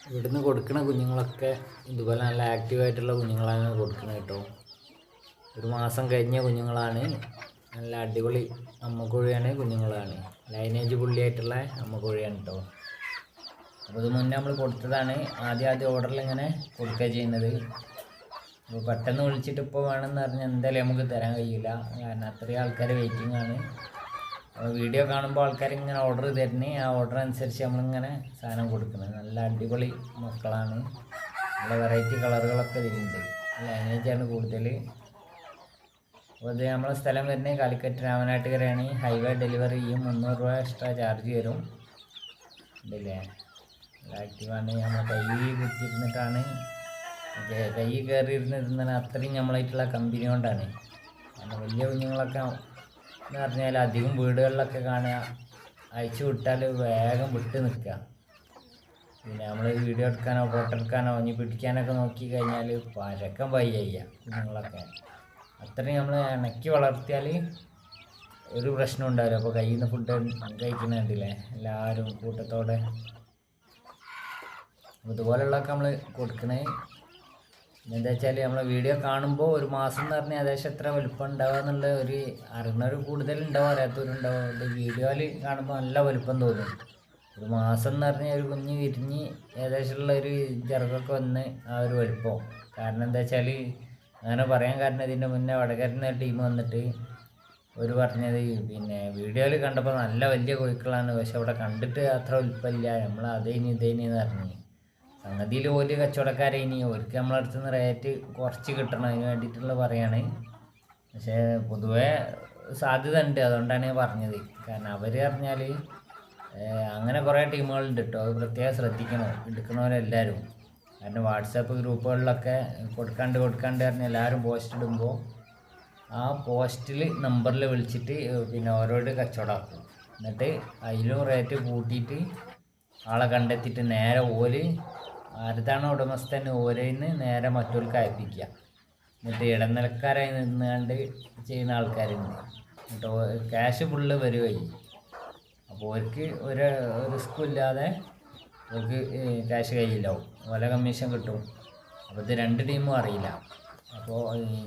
ഇവിടുന്ന് കൊടുക്കുന്ന കുഞ്ഞുങ്ങളൊക്കെ ഇതുപോലെ നല്ല ആക്റ്റീവായിട്ടുള്ള കുഞ്ഞുങ്ങളാണ് കൊടുക്കുന്നത് കേട്ടോ. ഒരു മാസം കഴിഞ്ഞ കുഞ്ഞുങ്ങളാണ്. നല്ല അടിപൊളി അമ്മക്കോഴിയാണ്, കുഞ്ഞുങ്ങളാണ്. ലൈനേജ് പുള്ളിയായിട്ടുള്ള അമ്മക്കോഴിയാണ് കേട്ടോ. അപ്പോൾ ഇത് മുന്നേ നമ്മൾ കൊടുത്തതാണ്. ആദ്യം ഓർഡറിൽ ഇങ്ങനെ കൊടുക്കുക ചെയ്യുന്നത്. അപ്പോൾ പെട്ടെന്ന് വിളിച്ചിട്ട് ഇപ്പോൾ വേണമെന്ന് പറഞ്ഞാൽ എന്തായാലും നമുക്ക് തരാൻ കഴിയില്ല, കാരണം അത്രയും ആൾക്കാർ വെയിറ്റിംഗ് ആണ്. വീഡിയോ കാണുമ്പോൾ ആൾക്കാർ ഇങ്ങനെ ഓർഡർ തരുന്നേ, ആ ഓർഡർ അനുസരിച്ച് നമ്മളിങ്ങനെ സാധനം കൊടുക്കുന്നത്. നല്ല അടിപൊളി മക്കളാണ്. നല്ല വെറൈറ്റി കളറുകളൊക്കെ ഇതിലുണ്ട്. ലൈനേജാണ് കൂടുതൽ. അപ്പോൾ ഇത് നമ്മളെ സ്ഥലം വരുന്നത് കാലിക്കറ്റ് രാമനാട്ടുകരയാണ്. ഹൈവേ ഡെലിവറി ചെയ്യും. 300 രൂപ എക്സ്ട്രാ ചാർജ് വരും. ഉണ്ടല്ലേ, ആക്റ്റീവാണ്. നമ്മൾ കൈ കുത്തിയിരുന്നിട്ടാണ്, കൈ കയറിയിരുന്നിരുന്ന അത്രയും നമ്മളായിട്ടുള്ള കമ്പനി കൊണ്ടാണ്. കാരണം വലിയ കുഞ്ഞുങ്ങളൊക്കെ എന്ന് പറഞ്ഞാൽ അധികം വീടുകളിലൊക്കെ കാണുക, അയച്ചു വിട്ടാൽ വേഗം വിട്ട് നിൽക്കുക. പിന്നെ നമ്മൾ വീഡിയോ എടുക്കാനോ ഫോട്ടോ എടുക്കാനോ ഇനി പിടിക്കാനൊക്കെ നോക്കി കഴിഞ്ഞാൽ പരക്കം വയ്യ കുഞ്ഞുങ്ങളൊക്കെ. അത്രയും നമ്മൾ ഇണക്കി വളർത്തിയാൽ ഒരു പ്രശ്നം ഉണ്ടാവില്ല. അപ്പോൾ കയ്യിൽ നിന്ന് ഫുഡ് കഴിക്കുന്നുണ്ടല്ലേ എല്ലാവരും കൂട്ടത്തോടെ. അപ്പോൾ ഇതുപോലെയുള്ളതൊക്കെ നമ്മൾ കൊടുക്കണേ. എന്താ വെച്ചാൽ നമ്മളെ വീഡിയോ കാണുമ്പോൾ ഒരു മാസം എന്ന് പറഞ്ഞാൽ ഏകദേശം എത്ര വലുപ്പം ഉണ്ടാവുക എന്നുള്ള ഒരു അറിയുന്നവർ കൂടുതലുണ്ടാവും, അറിയാത്തവരുണ്ടാവും. ഇത് വീഡിയോയിൽ കാണുമ്പോൾ നല്ല വലുപ്പം തോന്നും. ഒരു മാസം എന്ന് പറഞ്ഞാൽ ഒരു കുഞ്ഞ് വിരിഞ്ഞ് ഏകദേശമുള്ള ഒരു ചെറുക്കൊക്കെ വന്ന് ആ ഒരു വലുപ്പം. കാരണം എന്താ വെച്ചാൽ അങ്ങനെ പറയാൻ കാരണം ഇതിൻ്റെ മുന്നേ വടകരന്ന് ടീം വന്നിട്ട് ഒരു പറഞ്ഞത്, പിന്നെ വീഡിയോയിൽ കണ്ടപ്പോൾ നല്ല വലിയ കോഴിക്കളാണ്, പക്ഷെ അവിടെ കണ്ടിട്ട് അത്ര വലുപ്പമില്ല, നമ്മൾ ഇതേനി എന്ന് പറഞ്ഞു. സംഗതിയിൽ ഒരു കച്ചവടക്കാരെ ഇനി ഒരിക്കൽ നമ്മളെ അടുത്ത് നിന്ന് റേറ്റ് കുറച്ച് കിട്ടണം, അതിന് വേണ്ടിയിട്ടുള്ള പറയാണ്. പക്ഷേ പൊതുവേ സാധ്യത ഉണ്ട്, അതുകൊണ്ടാണ് ഞാൻ പറഞ്ഞത്. കാരണം അവർ പറഞ്ഞാൽ അങ്ങനെ കുറേ ടീമുകളുണ്ട് കേട്ടോ. അത് പ്രത്യേകം ശ്രദ്ധിക്കണം എടുക്കണവരെല്ലാവരും. കാരണം വാട്സാപ്പ് ഗ്രൂപ്പുകളിലൊക്കെ കൊടുക്കാണ്ട് പറഞ്ഞ് എല്ലാവരും പോസ്റ്റ് ഇടുമ്പോൾ ആ പോസ്റ്റിൽ നമ്പറിൽ വിളിച്ചിട്ട് പിന്നെ ഓരോട് കച്ചവടമാക്കും. എന്നിട്ട് അതിലും റേറ്റ് കൂട്ടിയിട്ട് ആളെ കണ്ടെത്തിയിട്ട് നേരെ ഓല് ആരുതാണോ ഉടമസ്ഥൻ ഓരേന്ന് നേരെ മറ്റൊരുക്ക് അയപ്പിക്കുക. എന്നിട്ട് ഇടനിലക്കാരായി നിന്നുകൊണ്ട് ചെയ്യുന്ന ആൾക്കാരുണ്ട്. എന്നിട്ട് ക്യാഷ് ഫുള്ള് വരുവായി. അപ്പോൾ അവർക്ക് ഒരു റിസ്ക്കും ഇല്ലാതെ അവർക്ക് ക്യാഷ് കയ്യിലാവും, വല കമ്മീഷൻ കിട്ടും. അപ്പോൾ ഇത് രണ്ട് ടീമും അറിയില്ല. അപ്പോൾ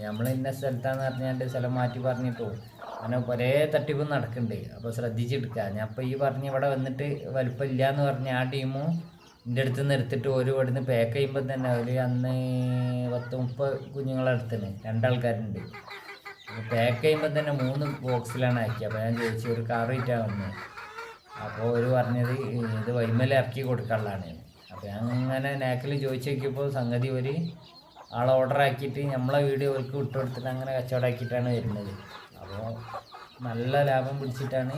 നമ്മൾ ഇന്ന സ്ഥലത്താന്ന് പറഞ്ഞാണ്ട് സ്ഥലം മാറ്റി പറഞ്ഞിട്ടോ അങ്ങനെ ഒരേ തട്ടിപ്പും നടക്കുന്നുണ്ട്. അപ്പോൾ ശ്രദ്ധിച്ചെടുക്കുക. ഞാൻ ഇപ്പോൾ ഈ പറഞ്ഞ് ഇവിടെ വന്നിട്ട് വലുപ്പമില്ല എന്ന് പറഞ്ഞ ആ ടീമും എൻ്റെ അടുത്ത് നിന്ന് എടുത്തിട്ട് ഒരു ഇവിടുന്ന് പാക്ക് ചെയ്യുമ്പോൾ തന്നെ ഒരു അന്ന് 10-30 കുഞ്ഞുങ്ങളെടുത്തിന് 2 ആൾക്കാരുണ്ട്. അപ്പോൾ പാക്ക് ചെയ്യുമ്പോൾ തന്നെ 3 ബോക്സിലാണ് ആക്കി. അപ്പോൾ ഞാൻ ചോദിച്ചു ഒരു കാർ വിറ്റാൻ വന്നത്. അപ്പോൾ ഒരു പറഞ്ഞത് ഇത് വൈമല ഇറക്കി കൊടുക്കാനുള്ളതാണ്. അപ്പോൾ അങ്ങനെ നാക്കിൽ ചോദിച്ചു നോക്കിയപ്പോൾ സംഗതി ഒരു ആളെ ഓർഡർ ആക്കിയിട്ട് നമ്മളെ വീഡിയോ അവർക്ക് വിട്ടുകൊടുത്തിട്ട് അങ്ങനെ കച്ചവടമാക്കിയിട്ടാണ് വരുന്നത്. അപ്പോൾ നല്ല ലാഭം പിടിച്ചിട്ടാണ്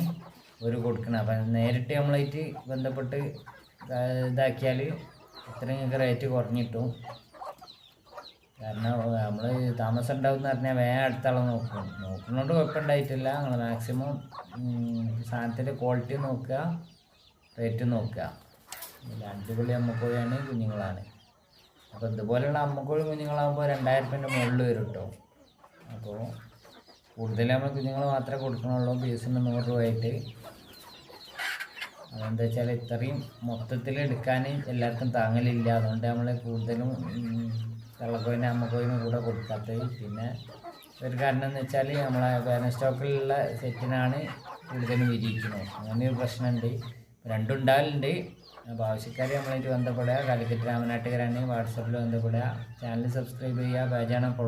ഒരു കൊടുക്കുന്നത്. അപ്പം നേരിട്ട് നമ്മളായിട്ട് ബന്ധപ്പെട്ട് ഇതാക്കിയാൽ ഇത്രയും റേറ്റ് കുറഞ്ഞിട്ടും. കാരണം നമ്മൾ താമസം ഉണ്ടാവും എന്ന് പറഞ്ഞാൽ വേഗം അടുത്താളെ നോക്കുന്നതുകൊണ്ട് കുഴപ്പമുണ്ടായിട്ടില്ല. നമ്മൾ മാക്സിമം സാധനത്തിൻ്റെ ക്വാളിറ്റി നോക്കുക, റേറ്റ് നോക്കുക. അടിപൊളി അമ്മക്കോഴിയാണ്, കുഞ്ഞുങ്ങളാണ്. അപ്പോൾ ഇതുപോലെയുള്ള അമ്മക്കോഴി കുഞ്ഞുങ്ങളാകുമ്പോൾ 2000 രൂപേൻ്റെ മുകളിൽ വരും കേട്ടോ. അപ്പോൾ കൂടുതൽ നമ്മൾ കുഞ്ഞുങ്ങൾ മാത്രമേ കൊടുക്കണുള്ളൂ, പീസിന് 100 രൂപയായിട്ട്. അതെന്താ വെച്ചാൽ ഇത്രയും മൊത്തത്തിൽ എടുക്കാൻ എല്ലാവർക്കും താങ്ങലില്ല. അതുകൊണ്ട് നമ്മൾ കൂടുതലും കള്ളക്കോയിനും അമ്മക്കോയിനും കൂടെ കൊടുക്കാത്തത്. പിന്നെ ഒരു കാരണം എന്ന് വെച്ചാൽ നമ്മളെ ബാനർ സ്റ്റോക്കിലുള്ള സെറ്റിനാണ് കൂടുതലും വിരിയിക്കുന്നത്. അങ്ങനെ ഒരു പ്രശ്നമുണ്ട്. രണ്ടും ഉണ്ടാകലുണ്ട്. അപ്പോൾ ആവശ്യക്കാർ നമ്മളായിട്ട് ബന്ധപ്പെടുക. കാലിക്കറ്റ് രാമനാട്ടുകരാണ്. വാട്സാപ്പിൽ ബന്ധപ്പെടുക. ചാനൽ സബ്സ്ക്രൈബ് ചെയ്യുക. പേജാണ്